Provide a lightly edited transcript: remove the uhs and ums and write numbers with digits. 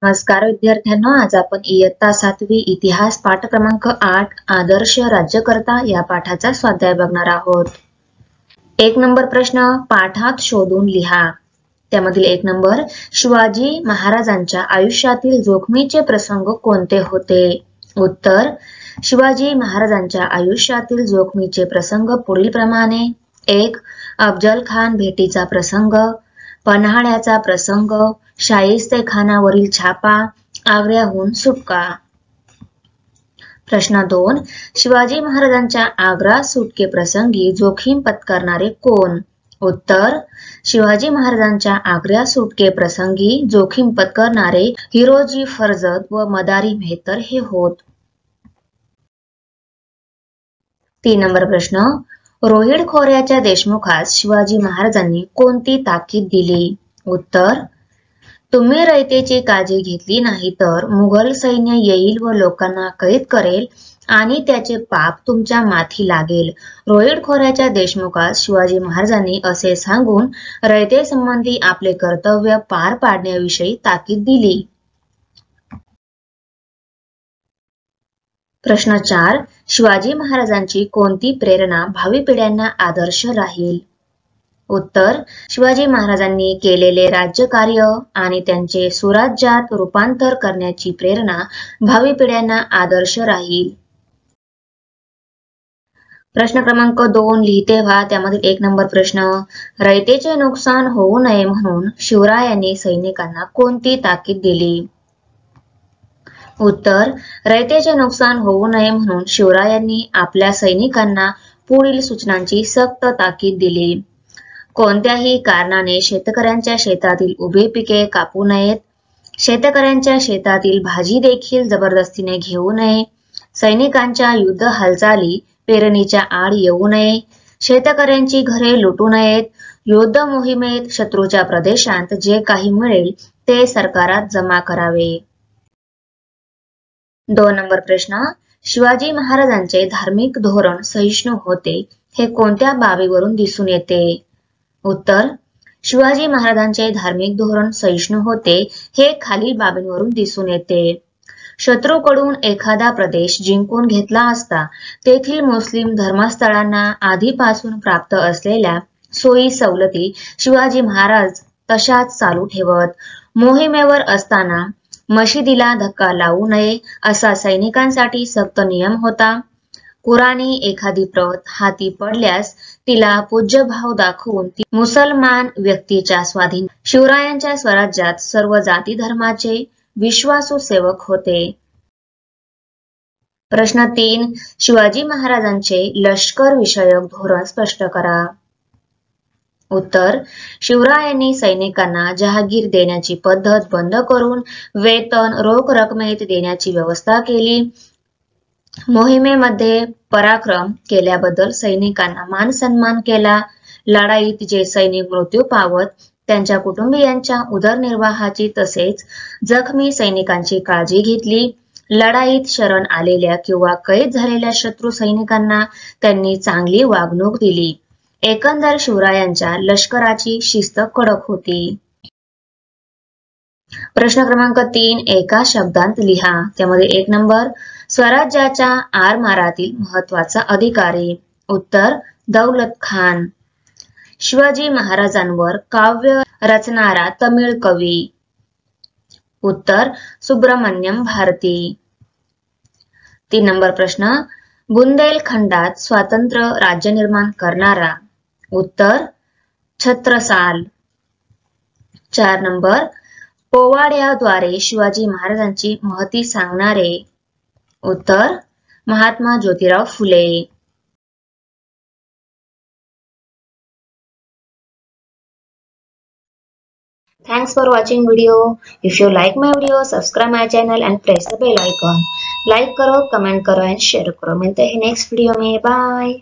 नमस्कार विद्यार्थ्यांनो, आज आपण इयत्ता 7वी इतिहास पाठ क्रमांक 8 आदर्श राज्यकर्ता या पाठाचा स्वाध्याय बघणार आहोत। 1 नंबर प्रश्न पाठात शोधून लिहा। त्यामधील 1 नंबर शिवाजी महाराजांच्या आयुष्यातील जोखमीचे प्रसंग कोणते होते? उत्तर शिवाजी महाराजांच्या आयुष्यातील जोखमीचे प्रसंग पुढील प्रमाणे 1. अफजल खान भेटीचा प्रसंग, पन्हाळ्याचा प्रसंग, शाहिस्तेखानावरील छापा, आग्र्याहून सुटका। प्रश्न 2. शिवाजी महाराजांच्या आग्रा सुटके प्रसंगी जोखीम पत्करणारे कोण? उत्तर शिवाजी महाराजांच्या आग्रा सुटके प्रसंगी जोखीम पत्करणारे हिरोजी फर्जद व मदारी मेहतर हे होत। 3 नंबर प्रश्न रोहिड खोऱ्याच्या देशमुखास शिवाजी महाराजांनी कोणती ताकीद दिली? उत्तर तुम्ही रयतेची काळजी घेतली नाही तर मुघल सैन्य येईल व लोकांना कैद करेल आणि त्याचे पाप तुमच्या माथी लागेल। रोहिड खोऱ्याच्या देशमुखास शिवाजी महाराजांनी असे सांगून रयते संबंधी आपले कर्तव्य पार पाडण्याविषयी ताकीद दिली। प्रश्न 4. शिवाजी महाराजांची कोणती प्रेरणा भावी पिढ्यांना आदर्श राहील? उत्तर शिवाजी महाराजांनी केलेले राज्यकार्य आणि त्यांचे सुराज्यात रूपांतर करण्याची प्रेरणा भावी पिढ्यांना आदर्श राहील। प्रश्न क्रमांक 2 लिहिते व्हा। त्यामधील 1 नंबर प्रश्न रयतेचे नुकसान होऊ नये म्हणून शिवरायांनी सैनिकांना कोणती ताकीद दिली? उत्तर रयतेचे नुकसान होऊ नये म्हणून शिवरायांनी आपल्या सैनिकांना पुढील सूचनांची सक्त ताकीद दिली। कोणत्याही कारणाने शेतकऱ्यांच्या शेतातील उभे पिके कापू नयेत, शेतकऱ्यांच्या शेतातील भाजी देखील जबरदस्तीने घेऊ नये, सैनिकांच्या युद्ध हालचाली पेरणीच्या आड येऊ नये, शेतकऱ्यांची घरे लुटू नयेत, युद्ध मोहिमेत शत्रूच्या प्रदेशात जे काही मिळेल ते सरकारात जमा करावे। 2 नंबर प्रश्न शिवाजी महाराजांचे धार्मिक धोरण सहिष्णु होते हे कोणत्या बाबीवरून दिसून येते? उत्तर शिवाजी महाराजांचे धार्मिक धोरण सहिष्णु होते हे खालील बाबींवरून दिसून येते। शत्रूकडून एखादा प्रदेश जिंकून घेतला असता तेथील मुस्लिम धर्मस्थळांना आधीपासून प्राप्त असलेल्या सोयी सवलती शिवाजी महाराज तशाच चालू ठेवत, मोहिमेवर असताना मशिदीला धक्का लावू नये असा सैनिकांसाठी सक्त नियम होता। कुराणी एखादी प्रत हाती पडल्यास तिला पूज्यभाव दाखवून ती मुसलमान व्यक्तीच्या स्वाधीन। शिवरायांच्या स्वराज्यात सर्व जाती धर्माचे विश्वासू सेवक होते। प्रश्न 3 शिवाजी महाराजांचे लष्कर विषयक धोरण स्पष्ट करा। उत्तर शिवरायांनी सैनिकांना जहागीर देण्याची पद्धत बंद करून वेतन रोख रकमेत देण्याची व्यवस्था केली। मोहिमेमध्ये पराक्रम केल्याबद्दल सैनिकांना मान सन्मान केला। लढाईत जे सैनिक मृत्यू पावत त्यांच्या कुटुंबियांच्या उदरनिर्वाहाची तसेच जखमी सैनिकांची काळजी घेतली। लढाईत शरण आलेल्या किंवा कैद झालेल्या शत्रू सैनिकांना त्यांनी चांगली वागणूक दिली। एकंदर शिवरायांच्या लष्कराची शिस्त कडक होती। प्रश्न क्रमांक 3 एका शब्दांत लिहा। त्यामध्ये 1 नंबर स्वराज्याच्या आरमारातील महत्वाचा अधिकारी। उत्तर दौलत खान। शिवाजी महाराजांवर काव्य रचणारा तमिळ कवी। उत्तर सुब्रमण्यम भारती। 3 नंबर प्रश्न बुंदेलखंडात स्वतंत्र राज्य निर्माण करणारा। उत्तर छत्रसाल। 4 नंबर पोवाड्याद्वारे शिवाजी महाराजांची महती सांगणारे। उत्तर Mahatma Jyotirao Phule. Thanks for watching video. If you like my video, subscribe my channel and press the bell icon. Like करो, कमेंट करो and share करो। मिलते हैं नेक्स्ट वीडियो में। बाय।